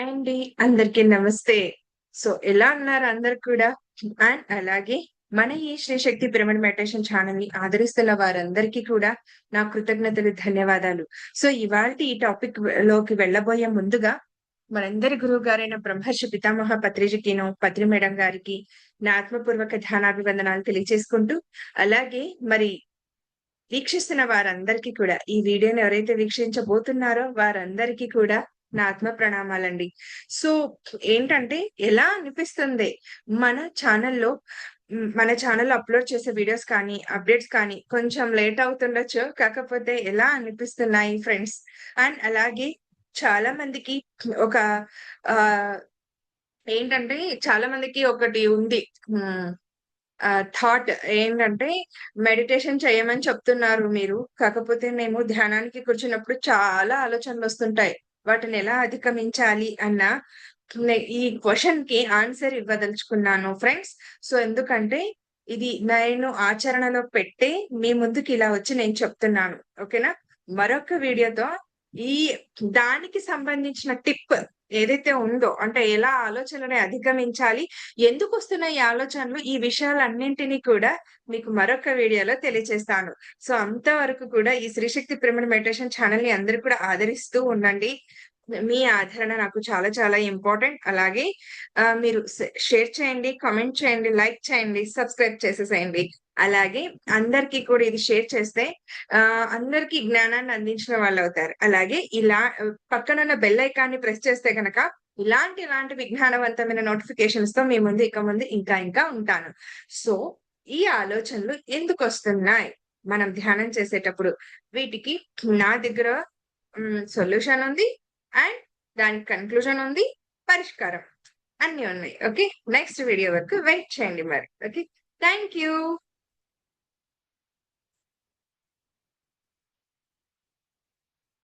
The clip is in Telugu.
అండి. అందరికీ నమస్తే. సో, ఎలా ఉన్నారు అందరూ కూడా? అండ్ అలాగే మన ఈ శ్రీ శక్తి పిరమిడ్ మెడిటేషన్ ఛానెల్‌ని ఆదరిస్తున్న వారందరికీ కూడా నా కృతజ్ఞతలు, ధన్యవాదాలు. సో, ఇవాల్టి ఈ టాపిక్ లోకి వెళ్ళబోయే ముందుగా మనందరి గురువు గారైన బ్రహ్మర్షి పితామహ పత్రిజికిను, పత్రి మేడం గారికి నా ఆత్మపూర్వక ధ్యానాభివందనాలు తెలియజేసుకుంటూ, అలాగే మరి వీక్షిస్తున్న వారందరికీ కూడా ఈ వీడియోని ఎవరైతే వీక్షించబోతున్నారో వారందరికీ కూడా నా ఆత్మ ప్రణామాలండి. సో, ఏంటంటే ఎలా అనిపిస్తుంది మన ఛానెల్‌లో మన ఛానెల్‌లో అప్‌లోడ్ చేసే వీడియోస్ కానీ, అప్‌డేట్స్ కానీ కొంచెం లేట్ అవుతుండొచ్చు. కాకపోతే ఎలా అనిపిస్తున్నాయి ఫ్రెండ్స్? అండ్ అలాగే చాలా మందికి ఒక ఆహ్, ఏంటంటే చాలా మందికి ఒకటి ఉంది. హ్మ్. థాట్ ఏంటంటే మెడిటేషన్ చేయమని చెప్తున్నారు మీరు. కాకపోతే మేము ధ్యానానికి కూర్చున్నప్పుడు చాలా ఆలోచనలొస్తుంటాయి. వాటిని ఎలా అధిగమించాలి అన్న ఈ క్వెషన్‌కి ఆన్సర్ ఇవ్వదలుచుకున్నాను ఫ్రెండ్స్. సో, ఎందుకంటే ఇది నేను ఆచరణలో పెట్టే మీ ముందుకి ఇలా వచ్చి నేను చెప్తున్నాను. ఓకేనా? మరొక వీడియోతో ఈ దానికి సంబంధించిన టిప్ ఏదైతే ఉందో అంటే ఎలా ఆలోచనలని అధిగమించాలి, ఎందుకొస్తున్నాయి ఈ ఆలోచనలు, ఈ విషయాలన్నింటిని కూడా మీకు మరొక వీడియోలో తెలియచేస్తాను. సో, అంతవరకు కూడా ఈ శ్రీశక్తి పిరమిడ్ మెడిటేషన్ ఛానెల్‌ని అందరూ కూడా ఆదరిస్తూ ఉండండి. మీ ఆదరణ నాకు చాలా చాలా ఇంపార్టెంట్. అలాగే మీరు షేర్ చేయండి, కామెంట్ చేయండి, లైక్ చేయండి, సబ్స్క్రైబ్ చేసేసేయండి. అలాగే అందరికీ కూడా ఇది షేర్ చేస్తే అందరికీ జ్ఞానాన్ని అందించిన వాళ్ళవుతారు. అలాగే ఇలా పక్కనున్న బెల్ ఐకాన్‌ని ప్రెస్ చేస్తే గనక ఇలాంటి విజ్ఞానవంతమైన నోటిఫికేషన్స్‌తో మీ ముందు ఇక ముందు ఇంకా ఉంటాను. సో, ఈ ఆలోచనలు ఎందుకొస్తున్నాయి మనం ధ్యానం చేసేటప్పుడు? వీటికి నా దగ్గర సొల్యూషన్ ఉంది. అండ్ దానికి కన్‌క్లూజన్ ఉంది. పరిష్కారం అన్నీ ఉన్నాయి. ఓకే. నెక్స్ట్ వీడియో వరకు వెయిట్ చేయండి మరి. ఓకే. Thank you.